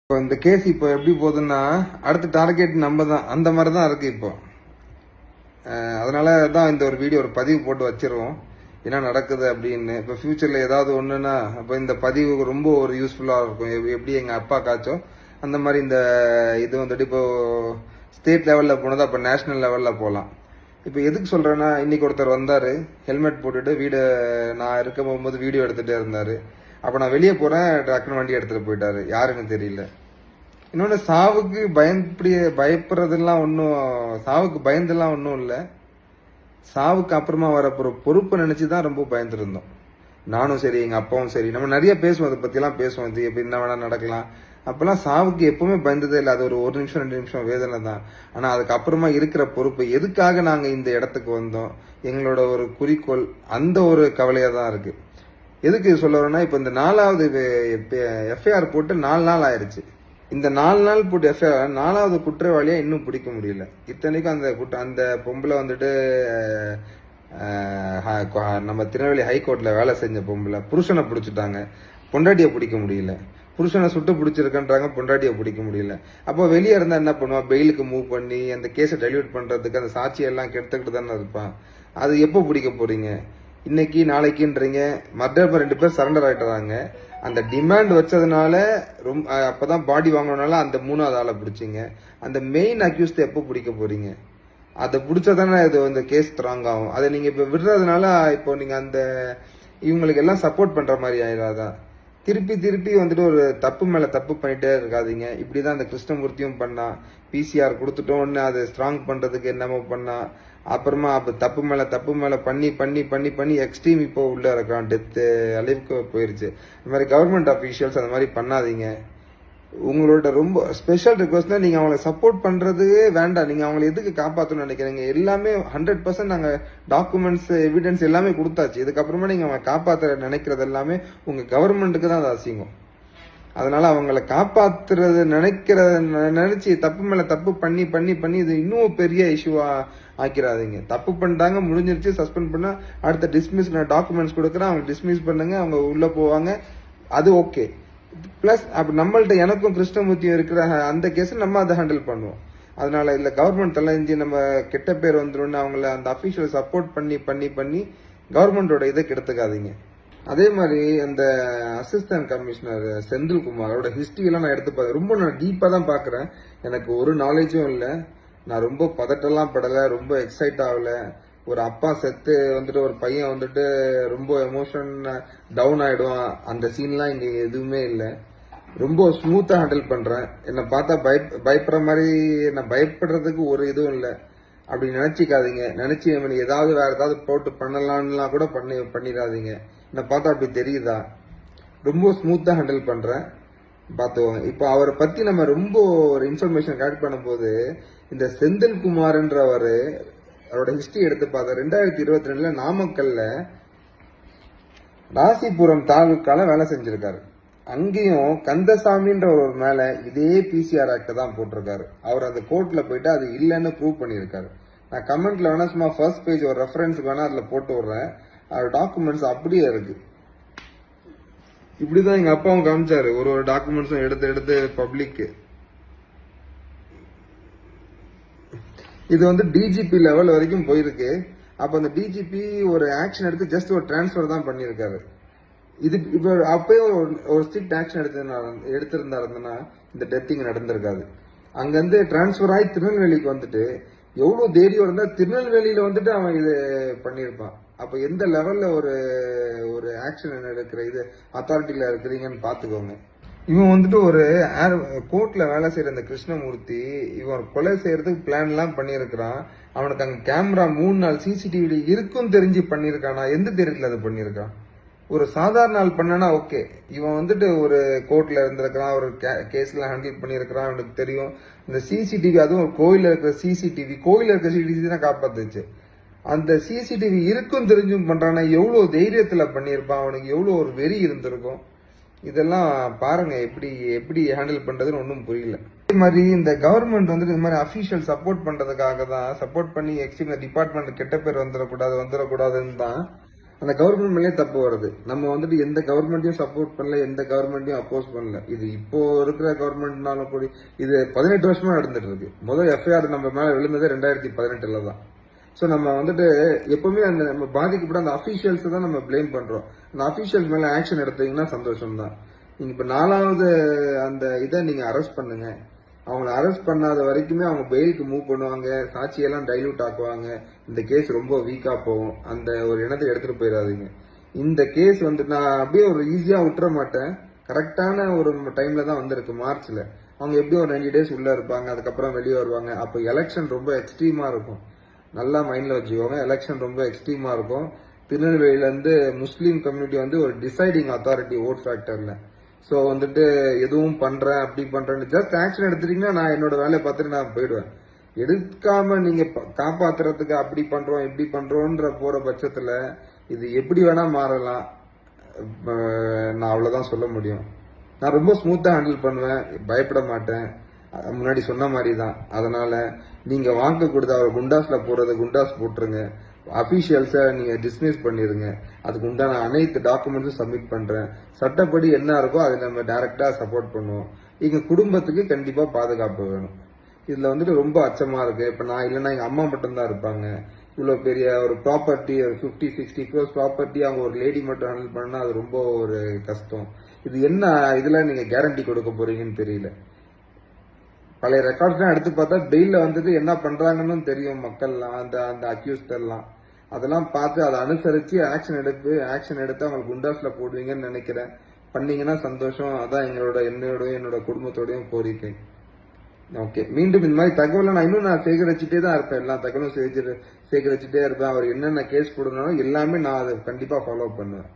இப்போ இந்த கேஸ் இப்போ எப்படி போகுதுன்னா அடுத்த டார்கெட் நம்ம தான், அந்த மாதிரி தான் இருக்கு இப்போ. அதனால தான் இந்த ஒரு வீடியோ ஒரு பதிவு போட்டு வச்சிருவோம், என்ன நடக்குது அப்படின்னு. இப்போ ஃபியூச்சரில் ஏதாவது ஒன்றுன்னா இப்போ இந்த பதிவு ரொம்ப ஒரு யூஸ்ஃபுல்லாக இருக்கும். எப்படி எங்கள் அப்பா காய்ச்சோ அந்த மாதிரி இந்த இது வந்துட்டு இப்போ ஸ்டேட் லெவலில் போனது, அப்போ நேஷனல் லெவலில் போகலாம். இப்போ எதுக்கு சொல்கிறேன்னா, இன்னைக்கு ஒருத்தர் வந்தார் ஹெல்மெட் போட்டுட்டு வீடு, நான் இருக்க போகும்போது வீடியோ எடுத்துகிட்டே இருந்தார். அப்போ நான் வெளியே போகிறேன், டக்குன்னு வண்டி எடுத்துகிட்டு போயிட்டாரு, யாருன்னு தெரியல. இன்னொன்று, சாவுக்கு பயப்படுறதெல்லாம் ஒன்றும், சாவுக்கு பயந்தெல்லாம் ஒன்றும் இல்லை. சாவுக்கு அப்புறமா வரப்போகிற பொறுப்பை நினச்சி தான் ரொம்ப பயந்துருந்தோம். நானும் சரி, எங்கள் அப்பாவும் சரி. நம்ம நிறைய பேசுவோம், அதை பற்றிலாம் பேசுவோம், இது எப்படி என்ன வேணால் நடக்கலாம். அப்போல்லாம் சாவுக்கு எப்பவுமே பயந்ததே இல்லை. அது ஒரு நிமிஷம் 2 நிமிஷம் வேதனை தான். ஆனால் அதுக்கப்புறமா இருக்கிற பொறுப்பு, எதுக்காக நாங்கள் இந்த இடத்துக்கு வந்தோம், எங்களோட ஒரு குறிக்கோள், அந்த ஒரு கவலையாக தான் இருக்குது. எதுக்கு சொல்ல வரேன்னா, இப்போ இந்த 4வது எஃப்ஐஆர் போட்டு 4 நாள் ஆயிடுச்சு. இந்த 4 நாள் போட்டு எஃப்ஐஆர் 4வது குற்றவாளியா இன்னும் பிடிக்க முடியல. இத்தனைக்கும் அந்த பொம்பளை வந்துட்டு நம்ம திருநெல்வேலி ஹைகோர்ட்ல வேலை செஞ்ச பொம்பளை, புருஷனை பிடிச்சிட்டாங்க, பொண்டாட்டியை பிடிக்க முடியல. புருஷனை சுட்டு பிடிச்சிருக்கன்றாங்க, பொண்டாட்டியை பிடிக்க முடியல. அப்போ வெளியே இருந்தா என்ன பண்ணுவா, பெயிலுக்கு மூவ் பண்ணி அந்த கேஸை டைல்யூட் பண்றதுக்கு அந்த சாட்சியெல்லாம் கெடுத்துக்கிட்டு தானே இருப்பான். அது எப்போ பிடிக்க போறீங்க? இன்னைக்கு நாளைக்குன்றீங்க. மர்டர் 2 பேர் சரண்டர் ஆயிட்டுறாங்க. அந்த டிமாண்ட் வச்சதுனால ரொம்ப அப்பதான் பாடி வாங்கினால அந்த 3வது ஆளை பிடிச்சிங்க. அந்த மெயின் அக்யூஸ்ட் எப்போ பிடிக்க போறீங்க? அதை பிடிச்சதானே இது இந்த கேஸ் ஸ்ட்ராங் ஆகும். அதை நீங்க இப்ப விடுறதுனால இப்போ நீங்க அந்த இவங்களுக்கு எல்லாம் சப்போர்ட் பண்ற மாதிரி ஆயிடாதா? திருப்பி திருப்பி வந்துட்டு ஒரு தப்பு மேல தப்பு பண்ணிட்டே இருக்காதீங்க. இப்படிதான் அந்த கிருஷ்ணமூர்த்தியும் பண்ணா, பிசிஆர் கொடுத்துட்டோன்னு அதை ஸ்ட்ராங் பண்றதுக்கு என்னமோ பண்ணா. அப்புறமா அப்ப தப்பு மேல பண்ணி பண்ணி பண்ணி பண்ணி எக்ஸ்ட்ரீம் இப்போ உள்ள இருக்கான், டெத்து அளவுக்கு போயிருச்சு. இந்த மாதிரி கவர்மெண்ட் அஃபீஷியல்ஸ் அந்த மாதிரி பண்ணாதீங்க. உங்களோட ரொம்ப ஸ்பெஷல் ரிக்வஸ்ட்னா, நீங்க அவங்களை சப்போர்ட் பண்றது வேண்டாம். நீங்க அவங்களை எதுக்கு காப்பாற்றணும்னு நினைக்கிறீங்க? எல்லாமே 100% நாங்க டாக்குமெண்ட்ஸ், எவிடன்ஸ் எல்லாமே கொடுத்தாச்சு. இதுக்கப்புறமா நீங்க அவங்களை காப்பாற்ற நினைக்கிறது எல்லாமே உங்க கவர்மெண்ட்டுக்கு தான் அது அசிங்கம். அதனால அவங்களை காப்பாத்துறது நினைச்சு தப்பு மேல தப்பு பண்ணி பண்ணி பண்ணி இது இன்னும் பெரிய இஷ்யூவா ஆக்கிறாதீங்க. தப்பு பண்ணிட்டாங்க, முடிஞ்சிருச்சு, சஸ்பெண்ட் பண்ணா அடுத்த டிஸ்மிஸ் டாக்குமெண்ட்ஸ் கொடுக்குறேன், அவங்க டிஸ்மிஸ் பண்ணுங்க, அவங்க உள்ள போவாங்க, அது ஓகே. பிளஸ் அப்ப நம்மள்ட்ட எனக்கும் கிருஷ்ணமூர்த்தியும் இருக்கிற அந்த கேஸ் நம்ம அதை ஹேண்டில் பண்ணுவோம். அதனால இல்ல கவர்மெண்ட் தலைஞ்சி நம்ம கெட்ட பேர் வந்துடும், அவங்கள அந்த அபிஷியல் சப்போர்ட் பண்ணி பண்ணி பண்ணி கவர்மெண்டோட இதை கெடுத்துக்காதீங்க. அதே மாதிரி அந்த அசிஸ்டன்ட் கமிஷனர் செந்தில்குமாரோட ஹிஸ்டரி எல்லாம் நான் எடுத்து பார்த்தேன். ரொம்ப நான் டீப்பா தான் பாக்குறேன். எனக்கு ஒரு நாலேஜும் இல்லை. நான் ரொம்ப பதட்டெல்லாம் படலை, ரொம்ப எக்ஸைட் ஆகல. ஒரு அப்பா செத்து வந்துட்டு ஒரு பையன் வந்துட்டு ரொம்ப எமோஷன் டவுன் ஆயிடுவான், அந்த சீன்லாம் இங்க எதுவுமே இல்லை. ரொம்ப ஸ்மூத்தா ஹேண்டில் பண்றேன். என்னை பார்த்தா பயப்படுற மாதிரி, என்ன பயப்படுறதுக்கு ஒரு இதுவும் இல்லை. அப்படி நினைச்சிக்காதீங்க. நினைச்சு ஏதாவது வேற ஏதாவது போட்டு பண்ணலாம்லாம் கூட பண்ணிடாதீங்க. என்னை பார்த்தா அப்படி தெரியுதா? ரொம்ப ஸ்மூத்தா ஹேண்டில் பண்றேன், பார்த்துவோங்க. இப்போ அவரை பத்தி நம்ம ரொம்ப ஒரு இன்ஃபர்மேஷன் கலெக்ட் பண்ணும்போது, இந்த செந்தில்குமார்ன்றவர் அவரோட ஹிஸ்டரி எடுத்து பார்த்தா 2022 நாமக்கல்ல ராசிபுரம் தாலுக்கால வேலை செஞ்சிருக்காரு. அங்கேயும் கந்தசாமின்ற ஒரு மேல இதே பிசிஆர் ஆக்ட தான் போட்டிருக்காரு. அவர் அந்த கோர்ட்ல போயிட்டு அது இல்லைன்னு ப்ரூவ் பண்ணியிருக்காரு. நான் கமெண்ட்ல வேணா சும்மா ஃபர்ஸ்ட் பேஜ் ஒரு ரெஃபரன்ஸ்க்கு வேணா அதுல போட்டு விடுறேன். அவர் டாக்குமெண்ட்ஸ் அப்படியே இருக்கு. இப்படிதான் எங்க அப்பாவும் காமிச்சாரு, ஒரு டாக்குமெண்ட்ஸும் எடுத்து எடுத்து பப்ளிக். இது வந்து டிஜிபி லெவல் வரைக்கும் போயிருக்கு. அப்ப அந்த டிஜிபி ஒரு ஆக்ஷன் எடுத்து ஜஸ்ட் ஒரு டிரான்ஸ்பர் தான் பண்ணியிருக்காரு. இது இப்போ அப்பயே ஒரு ஸ்ட்ரிக்ட் ஆக்ஷன் எடுத்திருந்தாருன்னா இந்த டெத்திங் நடந்திருக்காது. அங்கிருந்து டிரான்ஸ்பர் ஆகி திருநெல்வேலிக்கு வந்துட்டு எவ்வளவு தைரியம் இருந்தா திருநெல்வேலியில வந்துட்டு அவன் இது பண்ணியிருப்பான். அப்ப எந்த லெவல்ல ஒரு ஆக்ஷன் எடுக்கிற இது அத்தாரிட்டியில இருக்கிறீங்கன்னு பாத்துக்கோங்க. இவன் வந்துட்டு ஒரு கோர்ட்ல வேலை செய்யற அந்த கிருஷ்ணமூர்த்தி, இவன் கொலை செய்யறதுக்கு பிளான் எல்லாம் பண்ணியிருக்கிறான். அவனுக்கு அங்க கேமரா 3 நாள் சிசிடிவி இருக்கும் தெரிஞ்சு பண்ணிருக்கானா? எந்த தைரியத்துல அதை பண்ணிருக்கான்? ஒரு சாதாரண ஆள் பண்ணனா ஓகே. இவன் வந்துட்டு ஒரு கோர்ட்ல இருந்திருக்கிறான், ஒரு கேஸ்ல ஹேண்டில் பண்ணிருக்கிறான், அவனுக்கு தெரியும். இந்த சிசிடிவி, அதுவும் ஒரு கோயில இருக்கிற சிசிடிவி, கோயில இருக்கிற சிசிடிவி தான் காப்பாத்துச்சு. அந்த சிசிடிவி இருக்கும் தெரிஞ்சும் பண்றானா? எவ்வளவு தைரியத்துல பண்ணிருப்பான், அவனுக்கு எவ்வளவு ஒரு வெறி இருந்திருக்கும். இதெல்லாம் பாருங்க எப்படி ஹேண்டில் பண்றதுன்னு ஒன்றும் புரியல. அதே மாதிரி இந்த கவர்மெண்ட் வந்துட்டு இந்த மாதிரி அபிஷியல் சப்போர்ட் பண்றதுக்காக தான், சப்போர்ட் பண்ணி எக்ஸ்ட்ரீம் டிபார்ட்மெண்ட் கெட்ட பேர் வந்துடக்கூடாதுன்னு தான் அந்த கவர்மெண்ட் மேலேயே தப்பு வருது. நம்ம வந்துட்டு எந்த கவர்மெண்ட்டையும் சப்போர்ட் பண்ணல, எந்த கவர்மெண்ட்டையும் அப்போஸ் பண்ணல. இது இப்போ இருக்கிற கவர்மெண்ட்னாலும் கூட இது 18 வருஷமா நடந்துட்டு இருக்கு. முதல் எஃப்ஐஆர் நம்ம மேல விழுந்தது 2018 தான். ஸோ நம்ம வந்துட்டு எப்பவுமே அந்த நம்ம பாதிக்கப்பட்ட அந்த அஃபீஷியல்ஸ் தான் நம்ம பிளேம் பண்றோம். அந்த அஃபீஷியல்ஸ் மேல ஆக்ஷன் எடுத்தீங்கன்னா சந்தோஷம் தான். நீங்க இப்ப 4வது அந்த இதை நீங்க அரெஸ்ட் பண்ணுங்க. அவங்கள அரெஸ்ட் பண்ணாத வரைக்குமே அவங்க பெயிலுக்கு மூவ் பண்ணுவாங்க, சாட்சியெல்லாம் டைல்யூட் ஆக்குவாங்க, இந்த கேஸ் ரொம்ப வீக்கா போகும். அந்த ஒரு இனத்தை எடுத்துட்டு போயிடாதீங்க. இந்த கேஸ் வந்து நான் அப்படியே ஒரு ஈஸியா விட்டுற மாட்டேன். கரெக்டான ஒரு டைம்ல தான் வந்திருக்கு, மார்ச்ல. அவங்க எப்படியும் ஒரு 90 டேஸ் உள்ள இருப்பாங்க, அதுக்கப்புறம் வெளியே வருவாங்க. அப்போ எலெக்ஷன் ரொம்ப எக்ஸ்ட்ரீமா இருக்கும். நல்லா மைண்ட்ல வச்சுக்கோங்க, எலெக்ஷன் ரொம்ப எக்ஸ்ட்ரீமா இருக்கும். திருநெல்வேலியில இருந்து முஸ்லீம் கம்யூனிட்டி வந்து ஒரு டிசைடிங் அத்தாரிட்டி ஓட் ஃபேக்டர்ல. ஸோ வந்துட்டு எதுவும் பண்றேன் அப்படி பண்றேன்னு ஜஸ்ட் ஆக்ஷன் எடுத்துட்டீங்கன்னா நான் என்னோட வேலையை பார்த்துட்டு நான் போயிடுவேன். எடுக்காம நீங்க காப்பாத்துறதுக்கு அப்படி பண்றோம் இப்படி பண்றோன்ற போற பட்சத்துல இது எப்படி வேணா மாறலாம். நான் அவ்வளவுதான் சொல்ல முடியும். நான் ரொம்ப ஸ்மூத்தா ஹேண்டில் பண்ணுவேன், பயப்பட மாட்டேன். முன்னாடி சொன்ன மாதிரி தான். அதனால நீங்க வாங்க கொடுத்த அவர் குண்டாஸ்ல போறது குண்டாஸ் போட்டுருங்க. அபிஷியல்ஸை நீங்க டிஸ்மிஸ் பண்ணிருங்க. அதுக்கு உண்டான அனைத்து டாக்குமெண்ட்ஸும் சப்மிட் பண்றேன். சட்டப்படி என்ன இருக்கோ அதை நம்ம டைரக்டா சப்போர்ட் பண்ணுவோம். எங்க குடும்பத்துக்கு கண்டிப்பா பாதுகாப்பு வேணும். இதுல வந்துட்டு ரொம்ப அச்சமா இருக்கு. இப்ப நான் இல்லைன்னா எங்க அம்மா மட்டும்தான் இருப்பாங்க. இவ்வளவு பெரிய ஒரு ப்ராப்பர்ட்டி, ஒரு 50-60 crores ப்ராப்பர்ட்டி அவங்க ஒரு லேடி மட்டும் ஹேண்டில் பண்ணா அது ரொம்ப ஒரு கஷ்டம். இது என்ன இதுல நீங்க கேரண்டி கொடுக்க போறீங்கன்னு தெரியல. பழைய ரெக்கார்ட்ஸ்லாம் எடுத்து பார்த்தா பெயில வந்துட்டு என்ன பண்றாங்கன்னு தெரியும் மக்கள்லாம், அந்த அந்த அக்யூஸ்ட் எல்லாம். அதெல்லாம் பார்த்து அதை அனுசரிச்சு ஆக்ஷன் எடுத்து அவங்களுக்கு குண்டாஸ்ல போடுவீங்கன்னு நினைக்கிறேன். பண்ணீங்கன்னா சந்தோஷம். அதான் என்னோட குடும்பத்தோடையும் கோரிக்கை. ஓகே, மீண்டும் இந்த மாதிரி தகவலை நான் சேகரிச்சுட்டே தான் இருப்பேன். எல்லா தகவலும் சேகரிச்சுட்டே இருப்பேன். அவர் என்னென்ன கேஸ் போடணும் எல்லாமே நான் அதை கண்டிப்பா ஃபாலோ பண்ணுவேன்.